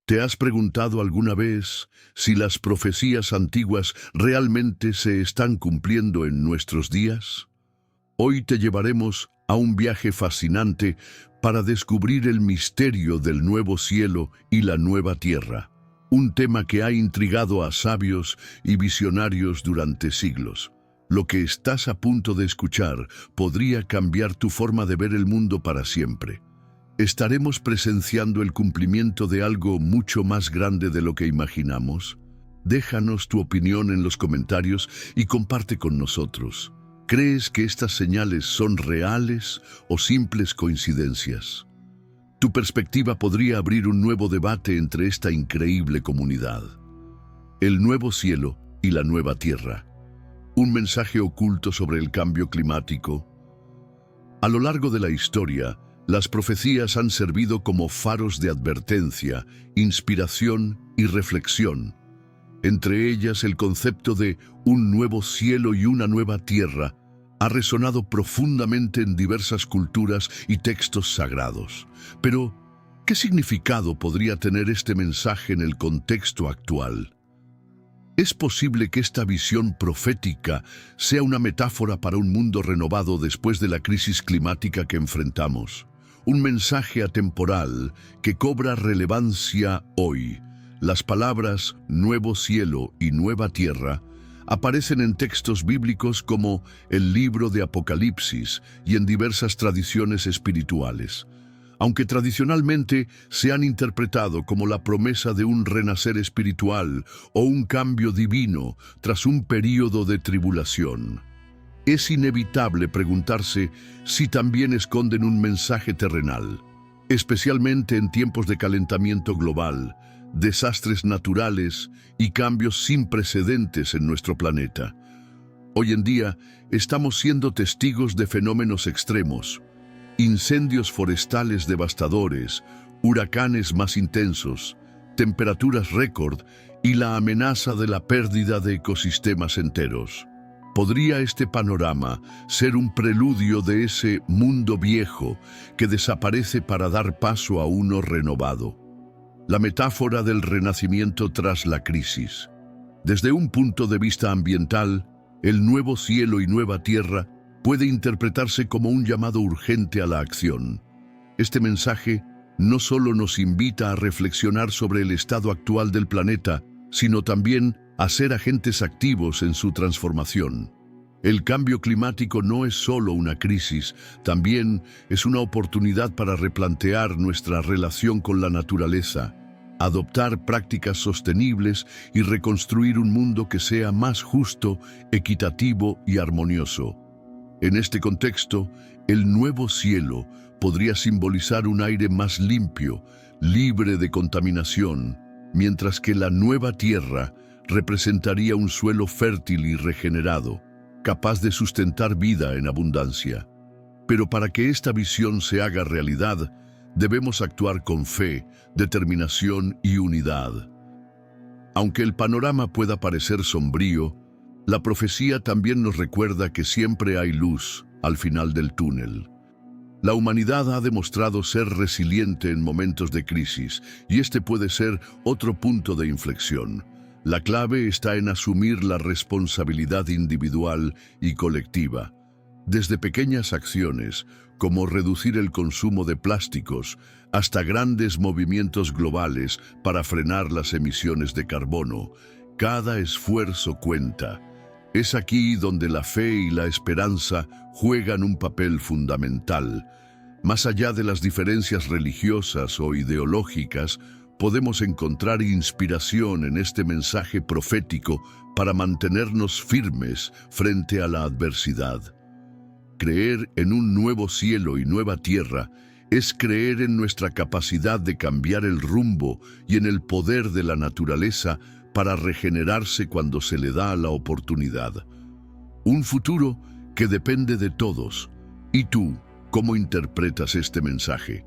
¿Te has preguntado alguna vez si las profecías antiguas realmente se están cumpliendo en nuestros días? Hoy te llevaremos a un viaje fascinante para descubrir el misterio del nuevo cielo y la nueva tierra, un tema que ha intrigado a sabios y visionarios durante siglos. Lo que estás a punto de escuchar podría cambiar tu forma de ver el mundo para siempre. ¿Estaremos presenciando el cumplimiento de algo mucho más grande de lo que imaginamos? Déjanos tu opinión en los comentarios y comparte con nosotros. ¿Crees que estas señales son reales o simples coincidencias? Tu perspectiva podría abrir un nuevo debate entre esta increíble comunidad. El nuevo cielo y la nueva tierra. Un mensaje oculto sobre el cambio climático. A lo largo de la historia, las profecías han servido como faros de advertencia, inspiración y reflexión. Entre ellas, el concepto de un nuevo cielo y una nueva tierra ha resonado profundamente en diversas culturas y textos sagrados. Pero, ¿qué significado podría tener este mensaje en el contexto actual? ¿Es posible que esta visión profética sea una metáfora para un mundo renovado después de la crisis climática que enfrentamos? Un mensaje atemporal que cobra relevancia hoy. Las palabras nuevo cielo y nueva tierra aparecen en textos bíblicos como el libro de Apocalipsis y en diversas tradiciones espirituales, aunque tradicionalmente se han interpretado como la promesa de un renacer espiritual o un cambio divino tras un período de tribulación. Es inevitable preguntarse si también esconden un mensaje terrenal, especialmente en tiempos de calentamiento global, desastres naturales y cambios sin precedentes en nuestro planeta. Hoy en día estamos siendo testigos de fenómenos extremos, incendios forestales devastadores, huracanes más intensos, temperaturas récord y la amenaza de la pérdida de ecosistemas enteros. ¿Podría este panorama ser un preludio de ese mundo viejo que desaparece para dar paso a uno renovado? La metáfora del renacimiento tras la crisis. Desde un punto de vista ambiental, el nuevo cielo y nueva tierra puede interpretarse como un llamado urgente a la acción. Este mensaje no solo nos invita a reflexionar sobre el estado actual del planeta, sino también a ser agentes activos en su transformación. El cambio climático no es solo una crisis, también es una oportunidad para replantear nuestra relación con la naturaleza, adoptar prácticas sostenibles y reconstruir un mundo que sea más justo, equitativo y armonioso. En este contexto, el nuevo cielo podría simbolizar un aire más limpio, libre de contaminación, mientras que la nueva tierra representaría un suelo fértil y regenerado, capaz de sustentar vida en abundancia. Pero para que esta visión se haga realidad, debemos actuar con fe, determinación y unidad. Aunque el panorama pueda parecer sombrío, la profecía también nos recuerda que siempre hay luz al final del túnel. La humanidad ha demostrado ser resiliente en momentos de crisis, y este puede ser otro punto de inflexión. La clave está en asumir la responsabilidad individual y colectiva. Desde pequeñas acciones, como reducir el consumo de plásticos, hasta grandes movimientos globales para frenar las emisiones de carbono, cada esfuerzo cuenta. Es aquí donde la fe y la esperanza juegan un papel fundamental. Más allá de las diferencias religiosas o ideológicas, podemos encontrar inspiración en este mensaje profético para mantenernos firmes frente a la adversidad. Creer en un nuevo cielo y nueva tierra es creer en nuestra capacidad de cambiar el rumbo y en el poder de la naturaleza para regenerarse cuando se le da la oportunidad. Un futuro que depende de todos. ¿Y tú, cómo interpretas este mensaje?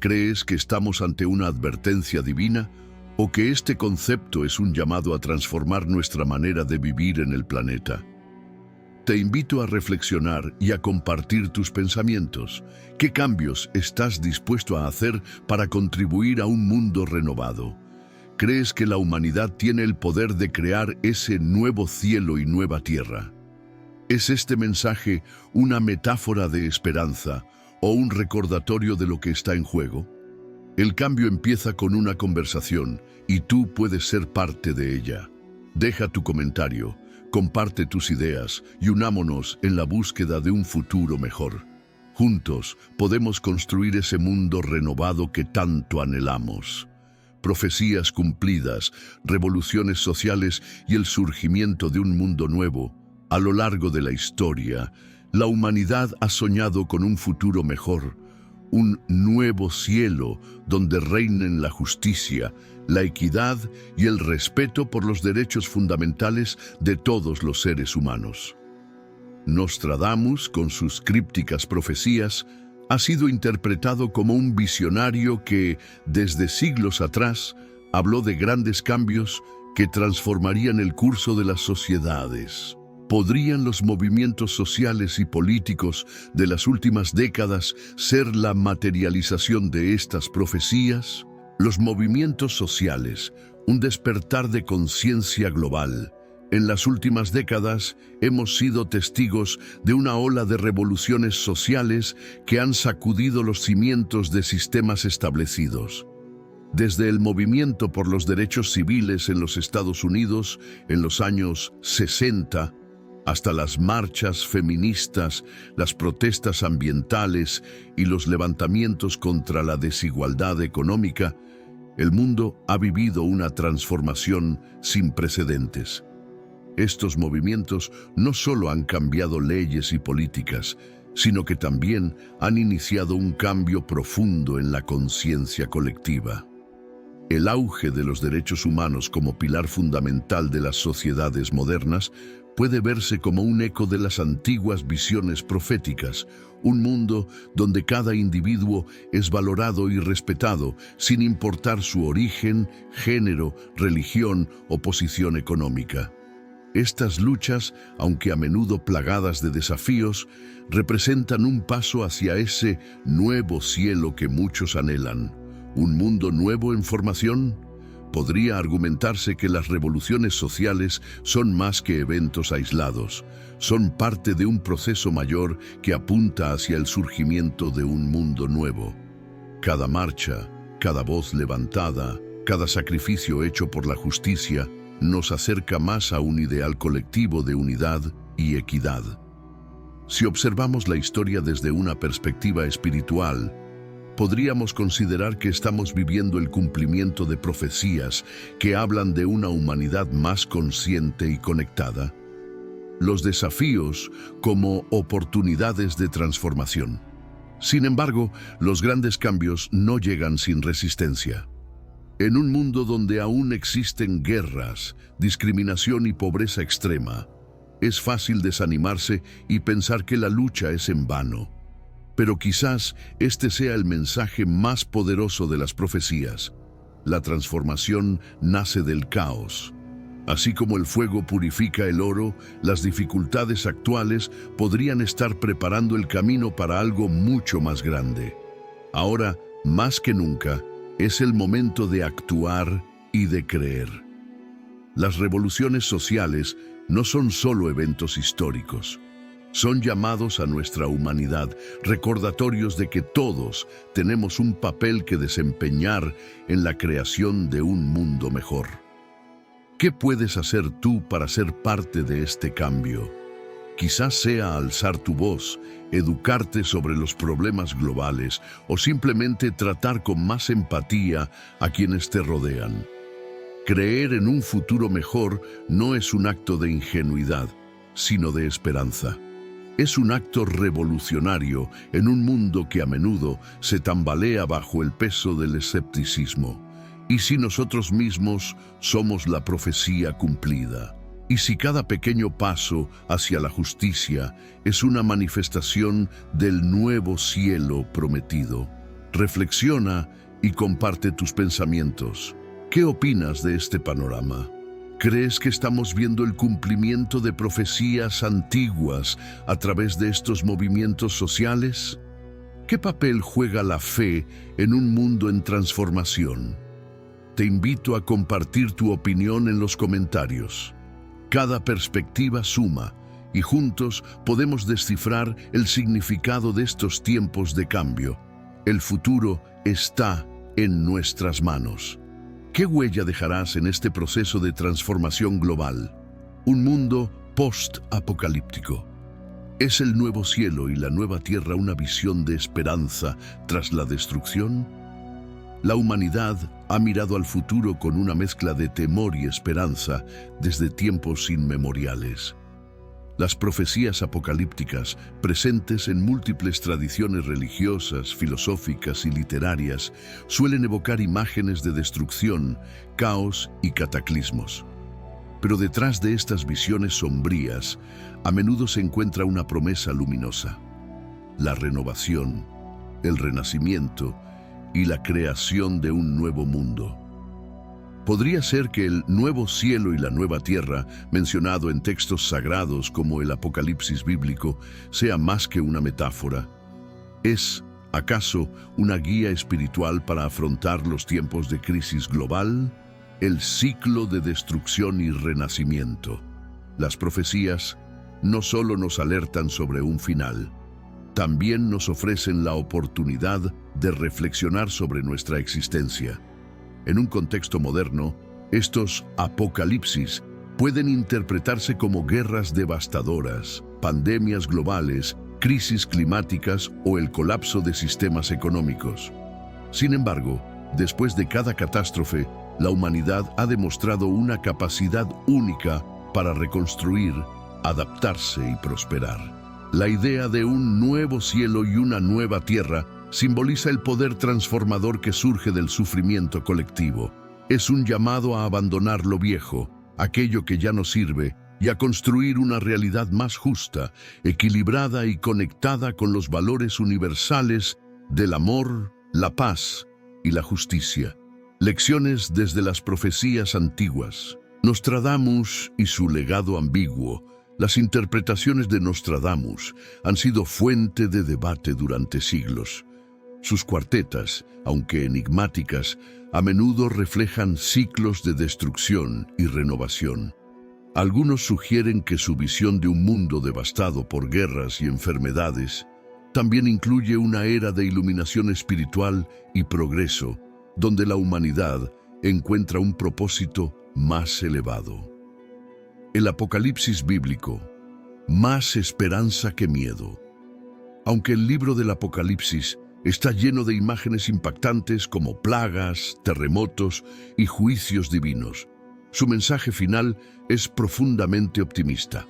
¿Crees que estamos ante una advertencia divina o que este concepto es un llamado a transformar nuestra manera de vivir en el planeta? Te invito a reflexionar y a compartir tus pensamientos. ¿Qué cambios estás dispuesto a hacer para contribuir a un mundo renovado? ¿Crees que la humanidad tiene el poder de crear ese nuevo cielo y nueva tierra? ¿Es este mensaje una metáfora de esperanza o un recordatorio de lo que está en juego? El cambio empieza con una conversación y tú puedes ser parte de ella. Deja tu comentario, comparte tus ideas y unámonos en la búsqueda de un futuro mejor. Juntos podemos construir ese mundo renovado que tanto anhelamos. Profecías cumplidas, revoluciones sociales y el surgimiento de un mundo nuevo. A lo largo de la historia, la humanidad ha soñado con un futuro mejor, un nuevo cielo donde reinen la justicia, la equidad y el respeto por los derechos fundamentales de todos los seres humanos. Nostradamus, con sus crípticas profecías, ha sido interpretado como un visionario que, desde siglos atrás, habló de grandes cambios que transformarían el curso de las sociedades. ¿Podrían los movimientos sociales y políticos de las últimas décadas ser la materialización de estas profecías? Los movimientos sociales, un despertar de conciencia global. En las últimas décadas hemos sido testigos de una ola de revoluciones sociales que han sacudido los cimientos de sistemas establecidos. Desde el movimiento por los derechos civiles en los Estados Unidos en los años 60, hasta las marchas feministas, las protestas ambientales y los levantamientos contra la desigualdad económica, el mundo ha vivido una transformación sin precedentes. Estos movimientos no solo han cambiado leyes y políticas, sino que también han iniciado un cambio profundo en la conciencia colectiva. El auge de los derechos humanos como pilar fundamental de las sociedades modernas puede verse como un eco de las antiguas visiones proféticas, un mundo donde cada individuo es valorado y respetado sin importar su origen, género, religión o posición económica. Estas luchas, aunque a menudo plagadas de desafíos, representan un paso hacia ese nuevo cielo que muchos anhelan. ¿Un mundo nuevo en formación? Podría argumentarse que las revoluciones sociales son más que eventos aislados. Son parte de un proceso mayor que apunta hacia el surgimiento de un mundo nuevo. Cada marcha, cada voz levantada, cada sacrificio hecho por la justicia nos acerca más a un ideal colectivo de unidad y equidad. Si observamos la historia desde una perspectiva espiritual, podríamos considerar que estamos viviendo el cumplimiento de profecías que hablan de una humanidad más consciente y conectada. Los desafíos como oportunidades de transformación. Sin embargo, los grandes cambios no llegan sin resistencia. En un mundo donde aún existen guerras, discriminación y pobreza extrema, es fácil desanimarse y pensar que la lucha es en vano. Pero quizás este sea el mensaje más poderoso de las profecías. La transformación nace del caos. Así como el fuego purifica el oro, las dificultades actuales podrían estar preparando el camino para algo mucho más grande. Ahora, más que nunca, es el momento de actuar y de creer. Las revoluciones sociales no son solo eventos históricos. Son llamados a nuestra humanidad, recordatorios de que todos tenemos un papel que desempeñar en la creación de un mundo mejor. ¿Qué puedes hacer tú para ser parte de este cambio? Quizás sea alzar tu voz, educarte sobre los problemas globales o simplemente tratar con más empatía a quienes te rodean. Creer en un futuro mejor no es un acto de ingenuidad, sino de esperanza. Es un acto revolucionario en un mundo que a menudo se tambalea bajo el peso del escepticismo. ¿Y si nosotros mismos somos la profecía cumplida? ¿Y si cada pequeño paso hacia la justicia es una manifestación del nuevo cielo prometido? Reflexiona y comparte tus pensamientos. ¿Qué opinas de este panorama? ¿Crees que estamos viendo el cumplimiento de profecías antiguas a través de estos movimientos sociales? ¿Qué papel juega la fe en un mundo en transformación? Te invito a compartir tu opinión en los comentarios. Cada perspectiva suma y juntos podemos descifrar el significado de estos tiempos de cambio. El futuro está en nuestras manos. ¿Qué huella dejarás en este proceso de transformación global? Un mundo post-apocalíptico. ¿Es el nuevo cielo y la nueva tierra una visión de esperanza tras la destrucción? La humanidad ha mirado al futuro con una mezcla de temor y esperanza desde tiempos inmemoriales. Las profecías apocalípticas, presentes en múltiples tradiciones religiosas, filosóficas y literarias, suelen evocar imágenes de destrucción, caos y cataclismos. Pero detrás de estas visiones sombrías, a menudo se encuentra una promesa luminosa: la renovación, el renacimiento y la creación de un nuevo mundo. Podría ser que el nuevo cielo y la nueva tierra, mencionado en textos sagrados como el Apocalipsis bíblico, sea más que una metáfora. ¿Es, acaso, una guía espiritual para afrontar los tiempos de crisis global? El ciclo de destrucción y renacimiento. Las profecías no solo nos alertan sobre un final, también nos ofrecen la oportunidad de reflexionar sobre nuestra existencia. En un contexto moderno, estos apocalipsis pueden interpretarse como guerras devastadoras, pandemias globales, crisis climáticas o el colapso de sistemas económicos. Sin embargo, después de cada catástrofe, la humanidad ha demostrado una capacidad única para reconstruir, adaptarse y prosperar. La idea de un nuevo cielo y una nueva tierra simboliza el poder transformador que surge del sufrimiento colectivo. Es un llamado a abandonar lo viejo, aquello que ya no sirve, y a construir una realidad más justa, equilibrada y conectada con los valores universales del amor, la paz y la justicia. Lecciones desde las profecías antiguas. Nostradamus y su legado ambiguo. Las interpretaciones de Nostradamus han sido fuente de debate durante siglos. Sus cuartetas, aunque enigmáticas, a menudo reflejan ciclos de destrucción y renovación. Algunos sugieren que su visión de un mundo devastado por guerras y enfermedades también incluye una era de iluminación espiritual y progreso, donde la humanidad encuentra un propósito más elevado. El Apocalipsis bíblico, más esperanza que miedo. Aunque el libro del Apocalipsis está lleno de imágenes impactantes como plagas, terremotos y juicios divinos, su mensaje final es profundamente optimista.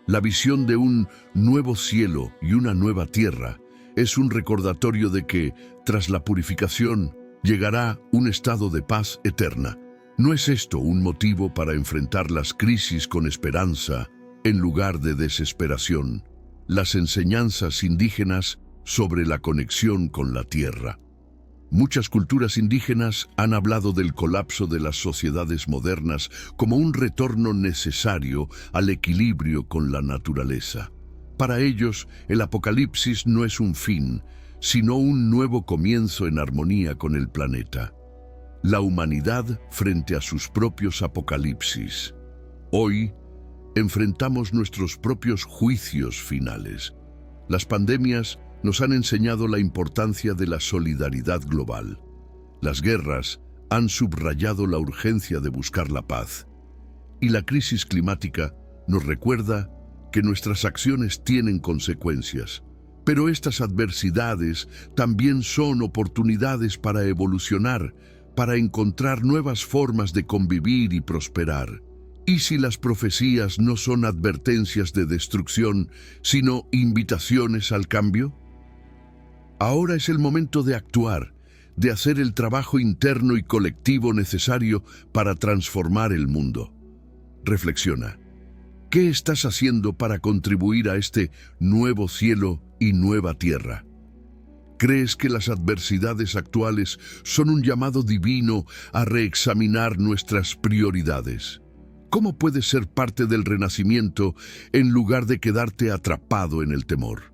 La visión de un nuevo cielo y una nueva tierra es un recordatorio de que, tras la purificación, llegará un estado de paz eterna. ¿No es esto un motivo para enfrentar las crisis con esperanza en lugar de desesperación? Las enseñanzas indígenas sobre la conexión con la tierra. Muchas culturas indígenas han hablado del colapso de las sociedades modernas como un retorno necesario al equilibrio con la naturaleza. Para ellos, el Apocalipsis no es un fin, sino un nuevo comienzo en armonía con el planeta. La humanidad frente a sus propios apocalipsis. Hoy, enfrentamos nuestros propios juicios finales. Las pandemias nos han enseñado la importancia de la solidaridad global. Las guerras han subrayado la urgencia de buscar la paz. Y la crisis climática nos recuerda que nuestras acciones tienen consecuencias. Pero estas adversidades también son oportunidades para evolucionar, para encontrar nuevas formas de convivir y prosperar. ¿Y si las profecías no son advertencias de destrucción, sino invitaciones al cambio? Ahora es el momento de actuar, de hacer el trabajo interno y colectivo necesario para transformar el mundo. Reflexiona. ¿Qué estás haciendo para contribuir a este nuevo cielo y nueva tierra? ¿Crees que las adversidades actuales son un llamado divino a reexaminar nuestras prioridades? ¿Cómo puedes ser parte del renacimiento en lugar de quedarte atrapado en el temor?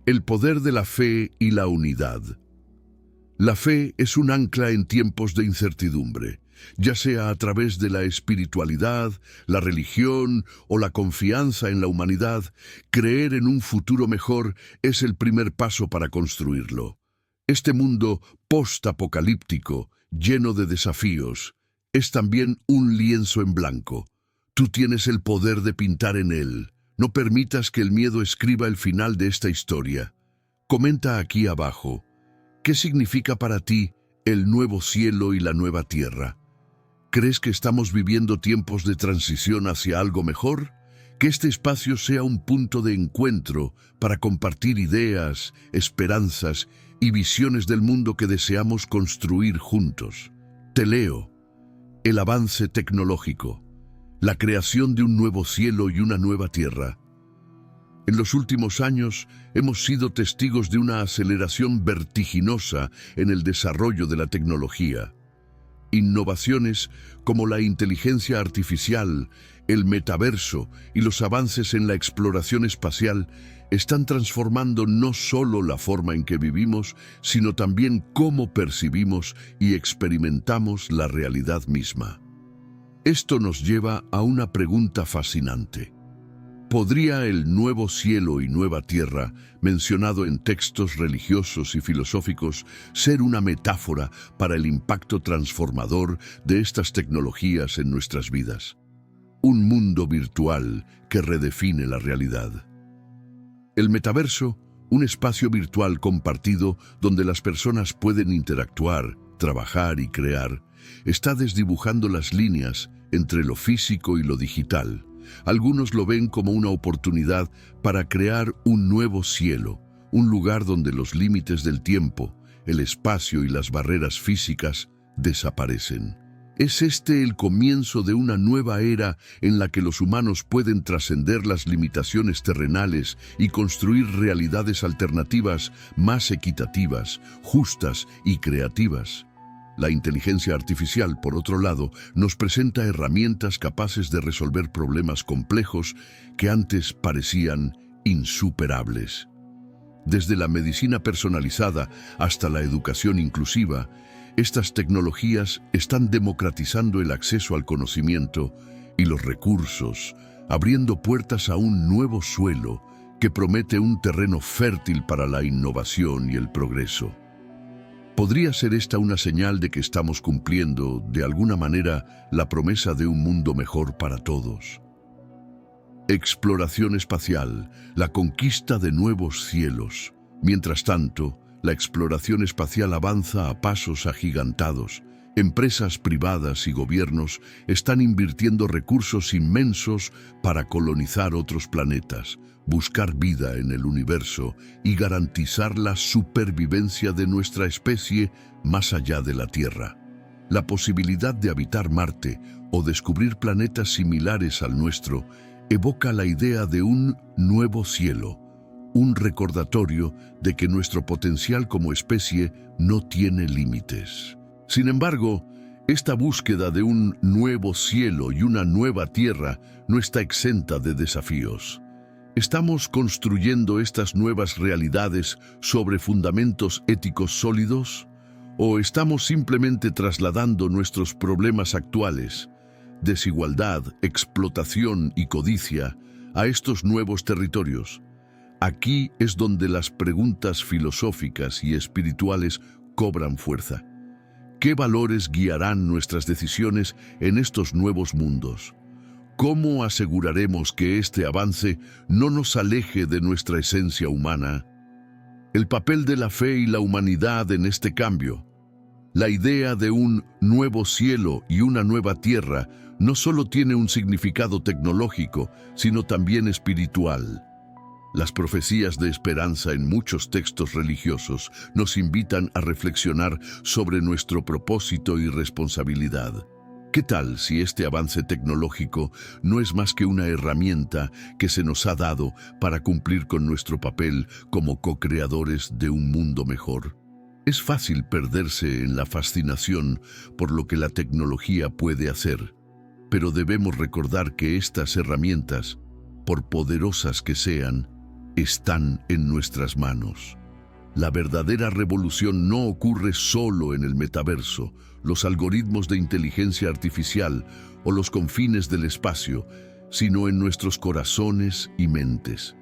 El poder de la fe y la unidad. La fe es un ancla en tiempos de incertidumbre, ya sea a través de la espiritualidad, la religión o la confianza en la humanidad. Creer en un futuro mejor es el primer paso para construirlo. Este mundo post-apocalíptico, lleno de desafíos, es también un lienzo en blanco. Tú tienes el poder de pintar en él. No permitas que el miedo escriba el final de esta historia. Comenta aquí abajo, ¿qué significa para ti el nuevo cielo y la nueva tierra? ¿Crees que estamos viviendo tiempos de transición hacia algo mejor? Que este espacio sea un punto de encuentro para compartir ideas, esperanzas y visiones del mundo que deseamos construir juntos. Te leo. El avance tecnológico. La creación de un nuevo cielo y una nueva tierra. En los últimos años hemos sido testigos de una aceleración vertiginosa en el desarrollo de la tecnología. Innovaciones como la inteligencia artificial, el metaverso y los avances en la exploración espacial están transformando no solo la forma en que vivimos, sino también cómo percibimos y experimentamos la realidad misma. Esto nos lleva a una pregunta fascinante. ¿Podría el nuevo cielo y nueva tierra, mencionado en textos religiosos y filosóficos, ser una metáfora para el impacto transformador de estas tecnologías en nuestras vidas? Un mundo virtual que redefine la realidad. El metaverso, un espacio virtual compartido donde las personas pueden interactuar, trabajar y crear, está desdibujando las líneas entre lo físico y lo digital. Algunos lo ven como una oportunidad para crear un nuevo cielo, un lugar donde los límites del tiempo, el espacio y las barreras físicas desaparecen. ¿Es este el comienzo de una nueva era en la que los humanos pueden trascender las limitaciones terrenales y construir realidades alternativas más equitativas, justas y creativas? La inteligencia artificial, por otro lado, nos presenta herramientas capaces de resolver problemas complejos que antes parecían insuperables. Desde la medicina personalizada hasta la educación inclusiva, estas tecnologías están democratizando el acceso al conocimiento y los recursos, abriendo puertas a un nuevo suelo que promete un terreno fértil para la innovación y el progreso. ¿Podría ser esta una señal de que estamos cumpliendo, de alguna manera, la promesa de un mundo mejor para todos? Exploración espacial, la conquista de nuevos cielos. Mientras tanto, la exploración espacial avanza a pasos agigantados. Empresas privadas y gobiernos están invirtiendo recursos inmensos para colonizar otros planetas, buscar vida en el universo y garantizar la supervivencia de nuestra especie más allá de la Tierra. La posibilidad de habitar Marte o descubrir planetas similares al nuestro evoca la idea de un nuevo cielo, un recordatorio de que nuestro potencial como especie no tiene límites. Sin embargo, esta búsqueda de un nuevo cielo y una nueva tierra no está exenta de desafíos. ¿Estamos construyendo estas nuevas realidades sobre fundamentos éticos sólidos? ¿O estamos simplemente trasladando nuestros problemas actuales, desigualdad, explotación y codicia, a estos nuevos territorios? Aquí es donde las preguntas filosóficas y espirituales cobran fuerza. ¿Qué valores guiarán nuestras decisiones en estos nuevos mundos? ¿Cómo aseguraremos que este avance no nos aleje de nuestra esencia humana? El papel de la fe y la humanidad en este cambio. La idea de un nuevo cielo y una nueva tierra no solo tiene un significado tecnológico, sino también espiritual. Las profecías de esperanza en muchos textos religiosos nos invitan a reflexionar sobre nuestro propósito y responsabilidad. ¿Qué tal si este avance tecnológico no es más que una herramienta que se nos ha dado para cumplir con nuestro papel como co-creadores de un mundo mejor? Es fácil perderse en la fascinación por lo que la tecnología puede hacer, pero debemos recordar que estas herramientas, por poderosas que sean, están en nuestras manos. La verdadera revolución no ocurre solo en el metaverso, los algoritmos de inteligencia artificial o los confines del espacio, sino en nuestros corazones y mentes.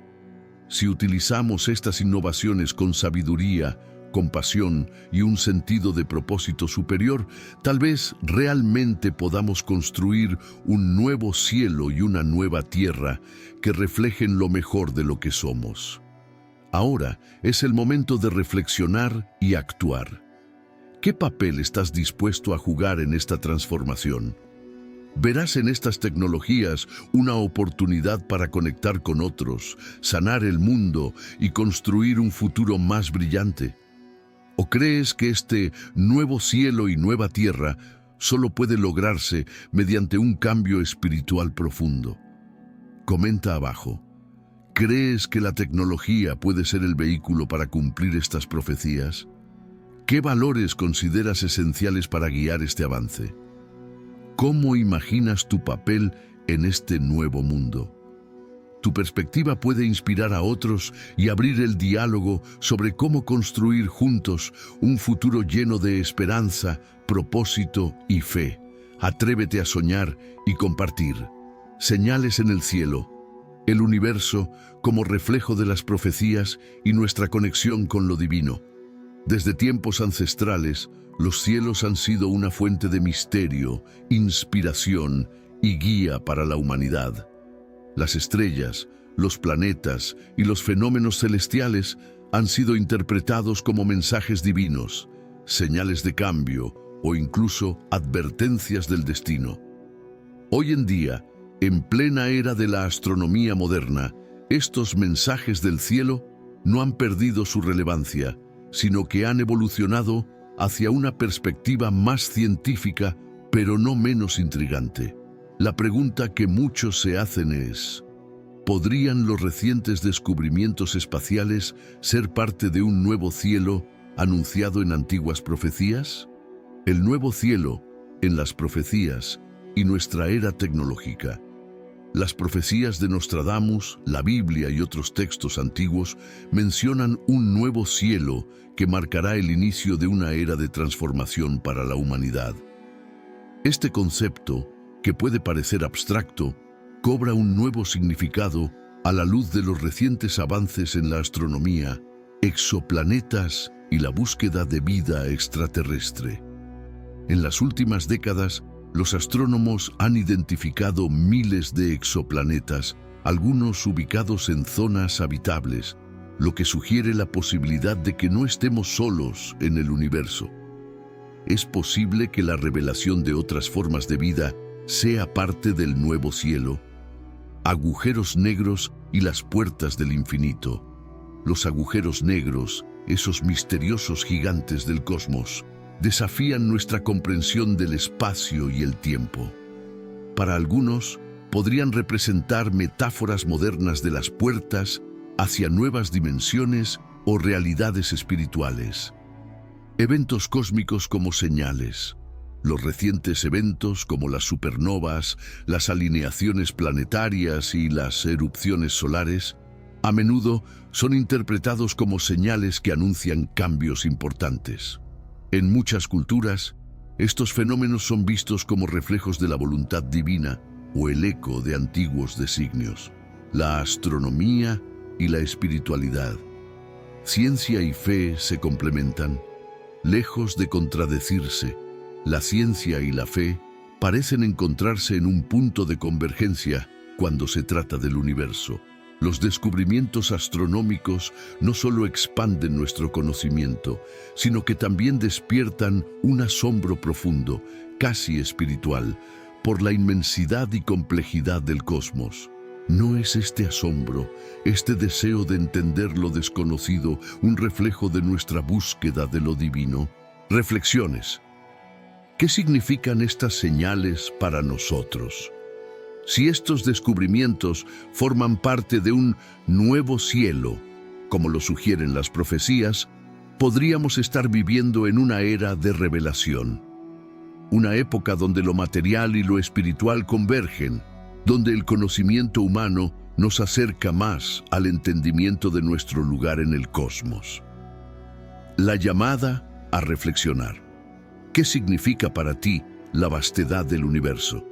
Si utilizamos estas innovaciones con sabiduría, compasión y un sentido de propósito superior, tal vez realmente podamos construir un nuevo cielo y una nueva tierra que reflejen lo mejor de lo que somos. Ahora es el momento de reflexionar y actuar. ¿Qué papel estás dispuesto a jugar en esta transformación? Verás en estas tecnologías una oportunidad para conectar con otros, sanar el mundo y construir un futuro más brillante. ¿O crees que este nuevo cielo y nueva tierra solo puede lograrse mediante un cambio espiritual profundo? Comenta abajo. ¿Crees que la tecnología puede ser el vehículo para cumplir estas profecías? ¿Qué valores consideras esenciales para guiar este avance? ¿Cómo imaginas tu papel en este nuevo mundo? Tu perspectiva puede inspirar a otros y abrir el diálogo sobre cómo construir juntos un futuro lleno de esperanza, propósito y fe. Atrévete a soñar y compartir. Señales en el cielo, el universo como reflejo de las profecías y nuestra conexión con lo divino. Desde tiempos ancestrales, los cielos han sido una fuente de misterio, inspiración y guía para la humanidad. Las estrellas, los planetas y los fenómenos celestiales han sido interpretados como mensajes divinos, señales de cambio o incluso advertencias del destino. Hoy en día, en plena era de la astronomía moderna, estos mensajes del cielo no han perdido su relevancia, sino que han evolucionado hacia una perspectiva más científica, pero no menos intrigante. La pregunta que muchos se hacen es: ¿podrían los recientes descubrimientos espaciales ser parte de un nuevo cielo anunciado en antiguas profecías? El nuevo cielo en las profecías y nuestra era tecnológica. Las profecías de Nostradamus, la Biblia y otros textos antiguos mencionan un nuevo cielo que marcará el inicio de una era de transformación para la humanidad. Este concepto, que puede parecer abstracto, cobra un nuevo significado a la luz de los recientes avances en la astronomía, exoplanetas y la búsqueda de vida extraterrestre. En las últimas décadas, los astrónomos han identificado miles de exoplanetas, algunos ubicados en zonas habitables, lo que sugiere la posibilidad de que no estemos solos en el universo. Es posible que la revelación de otras formas de vida sea parte del nuevo cielo. Agujeros negros y las puertas del infinito. Los agujeros negros, esos misteriosos gigantes del cosmos, desafían nuestra comprensión del espacio y el tiempo. Para algunos, podrían representar metáforas modernas de las puertas hacia nuevas dimensiones o realidades espirituales. Eventos cósmicos como señales. Los recientes eventos como las supernovas, las alineaciones planetarias y las erupciones solares, a menudo son interpretados como señales que anuncian cambios importantes. En muchas culturas, estos fenómenos son vistos como reflejos de la voluntad divina o el eco de antiguos designios. La astronomía y la espiritualidad. Ciencia y fe se complementan. Lejos de contradecirse, la ciencia y la fe parecen encontrarse en un punto de convergencia cuando se trata del universo. Los descubrimientos astronómicos no solo expanden nuestro conocimiento, sino que también despiertan un asombro profundo, casi espiritual, por la inmensidad y complejidad del cosmos. ¿No es este asombro, este deseo de entender lo desconocido, un reflejo de nuestra búsqueda de lo divino? Reflexiones. ¿Qué significan estas señales para nosotros? Si estos descubrimientos forman parte de un nuevo cielo, como lo sugieren las profecías, podríamos estar viviendo en una era de revelación. una época donde lo material y lo espiritual convergen, donde el conocimiento humano nos acerca más al entendimiento de nuestro lugar en el cosmos. La llamada a reflexionar. ¿Qué significa para ti la vastedad del universo?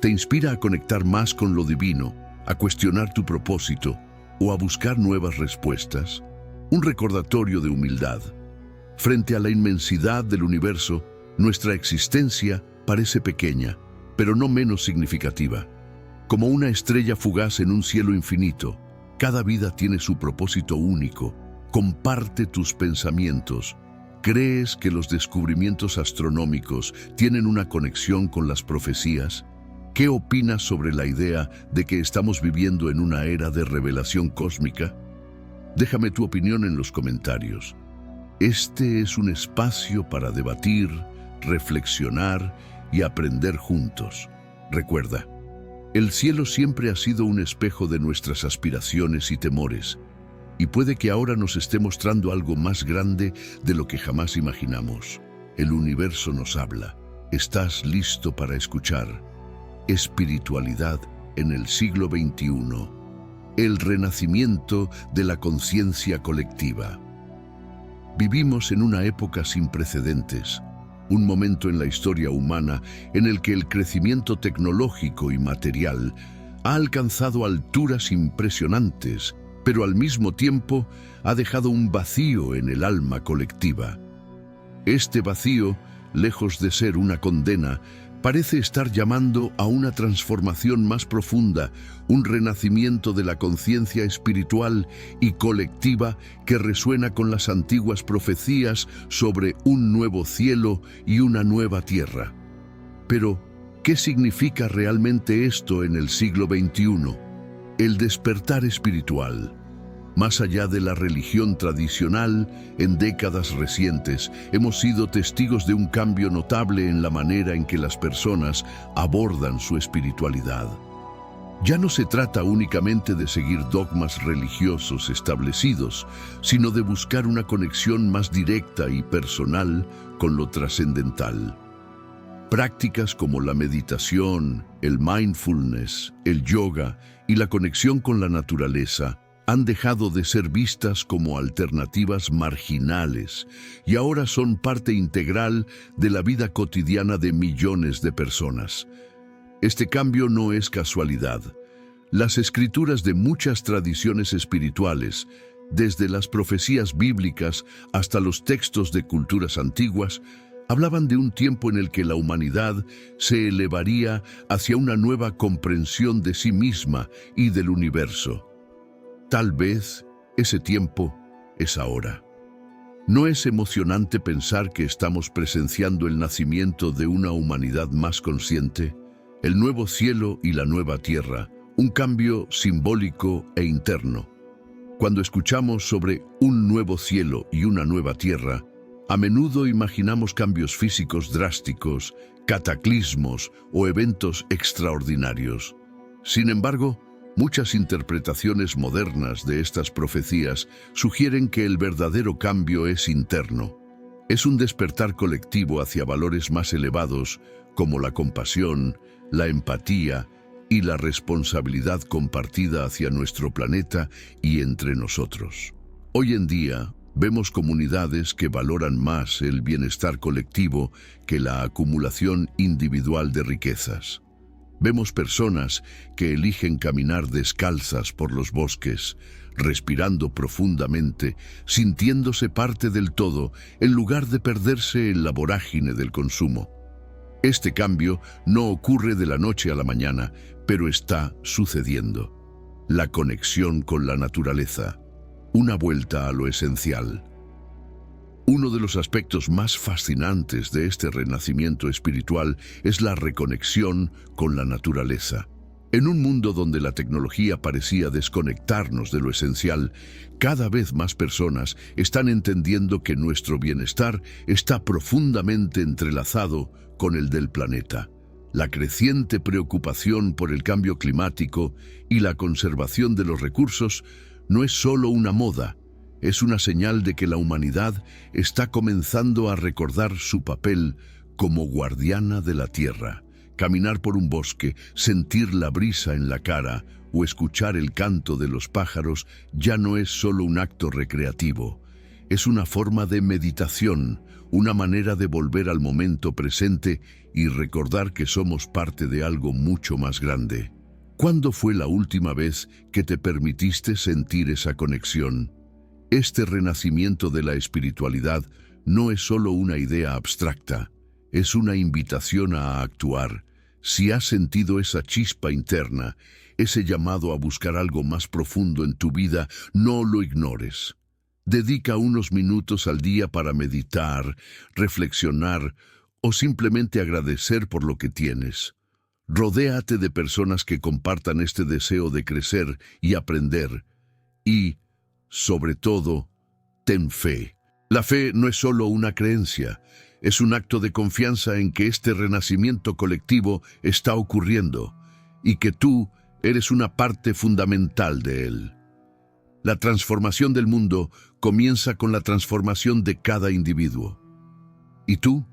¿Te inspira a conectar más con lo divino, a cuestionar tu propósito o a buscar nuevas respuestas? Un recordatorio de humildad. Frente a la inmensidad del universo, nuestra existencia parece pequeña, pero no menos significativa. Como una estrella fugaz en un cielo infinito, cada vida tiene su propósito único. Comparte tus pensamientos. ¿Crees que los descubrimientos astronómicos tienen una conexión con las profecías? ¿Qué opinas sobre la idea de que estamos viviendo en una era de revelación cósmica? Déjame tu opinión en los comentarios. Este es un espacio para debatir, reflexionar y aprender juntos. Recuerda, el cielo siempre ha sido un espejo de nuestras aspiraciones y temores, y puede que ahora nos esté mostrando algo más grande de lo que jamás imaginamos. El universo nos habla. ¿Estás listo para escuchar? Espiritualidad en el siglo XXI. El renacimiento de la conciencia colectiva. Vivimos en una época sin precedentes, un momento en la historia humana en el que el crecimiento tecnológico y material ha alcanzado alturas impresionantes, pero al mismo tiempo ha dejado un vacío en el alma colectiva. Este vacío, lejos de ser una condena, parece estar llamando a una transformación más profunda, un renacimiento de la conciencia espiritual y colectiva que resuena con las antiguas profecías sobre un nuevo cielo y una nueva tierra. Pero, ¿qué significa realmente esto en el siglo XXI? El despertar espiritual. Más allá de la religión tradicional, en décadas recientes hemos sido testigos de un cambio notable en la manera en que las personas abordan su espiritualidad. Ya no se trata únicamente de seguir dogmas religiosos establecidos, sino de buscar una conexión más directa y personal con lo trascendental. Prácticas como la meditación, el mindfulness, el yoga y la conexión con la naturaleza han dejado de ser vistas como alternativas marginales y ahora son parte integral de la vida cotidiana de millones de personas. Este cambio no es casualidad. Las escrituras de muchas tradiciones espirituales, desde las profecías bíblicas hasta los textos de culturas antiguas, hablaban de un tiempo en el que la humanidad se elevaría hacia una nueva comprensión de sí misma y del universo. Tal vez ese tiempo es ahora. ¿No es emocionante pensar que estamos presenciando el nacimiento de una humanidad más consciente? El nuevo cielo y la nueva tierra, un cambio simbólico e interno. Cuando escuchamos sobre un nuevo cielo y una nueva tierra, a menudo imaginamos cambios físicos drásticos, cataclismos o eventos extraordinarios. Sin embargo, muchas interpretaciones modernas de estas profecías sugieren que el verdadero cambio es interno. Es un despertar colectivo hacia valores más elevados como la compasión, la empatía y la responsabilidad compartida hacia nuestro planeta y entre nosotros. Hoy en día, vemos comunidades que valoran más el bienestar colectivo que la acumulación individual de riquezas. Vemos personas que eligen caminar descalzas por los bosques, respirando profundamente, sintiéndose parte del todo, en lugar de perderse en la vorágine del consumo. Este cambio no ocurre de la noche a la mañana, pero está sucediendo. La conexión con la naturaleza, una vuelta a lo esencial. Uno de los aspectos más fascinantes de este renacimiento espiritual es la reconexión con la naturaleza. En un mundo donde la tecnología parecía desconectarnos de lo esencial, cada vez más personas están entendiendo que nuestro bienestar está profundamente entrelazado con el del planeta. La creciente preocupación por el cambio climático y la conservación de los recursos no es solo una moda, es una señal de que la humanidad está comenzando a recordar su papel como guardiana de la tierra. Caminar por un bosque, sentir la brisa en la cara o escuchar el canto de los pájaros ya no es solo un acto recreativo. Es una forma de meditación, una manera de volver al momento presente y recordar que somos parte de algo mucho más grande. ¿Cuándo fue la última vez que te permitiste sentir esa conexión? Este renacimiento de la espiritualidad no es solo una idea abstracta, es una invitación a actuar. Si has sentido esa chispa interna, ese llamado a buscar algo más profundo en tu vida, no lo ignores. Dedica unos minutos al día para meditar, reflexionar o simplemente agradecer por lo que tienes. Rodéate de personas que compartan este deseo de crecer y aprender. Y, sobre todo, ten fe. La fe no es solo una creencia, es un acto de confianza en que este renacimiento colectivo está ocurriendo y que tú eres una parte fundamental de él. La transformación del mundo comienza con la transformación de cada individuo. ¿Y tú?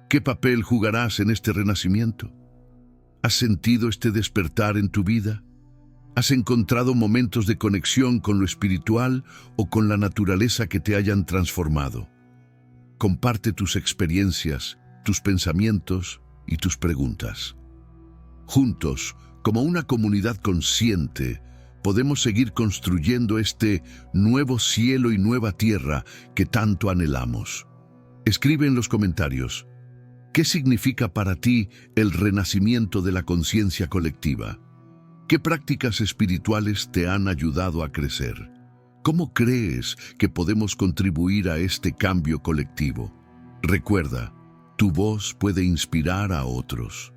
¿Qué papel jugarás en este renacimiento? ¿Has sentido este despertar en tu vida? ¿Has encontrado momentos de conexión con lo espiritual o con la naturaleza que te hayan transformado? Comparte tus experiencias, tus pensamientos y tus preguntas. Juntos, como una comunidad consciente, podemos seguir construyendo este nuevo cielo y nueva tierra que tanto anhelamos. Escribe en los comentarios, ¿qué significa para ti el renacimiento de la conciencia colectiva? ¿Qué prácticas espirituales te han ayudado a crecer? ¿Cómo crees que podemos contribuir a este cambio colectivo? Recuerda, tu voz puede inspirar a otros.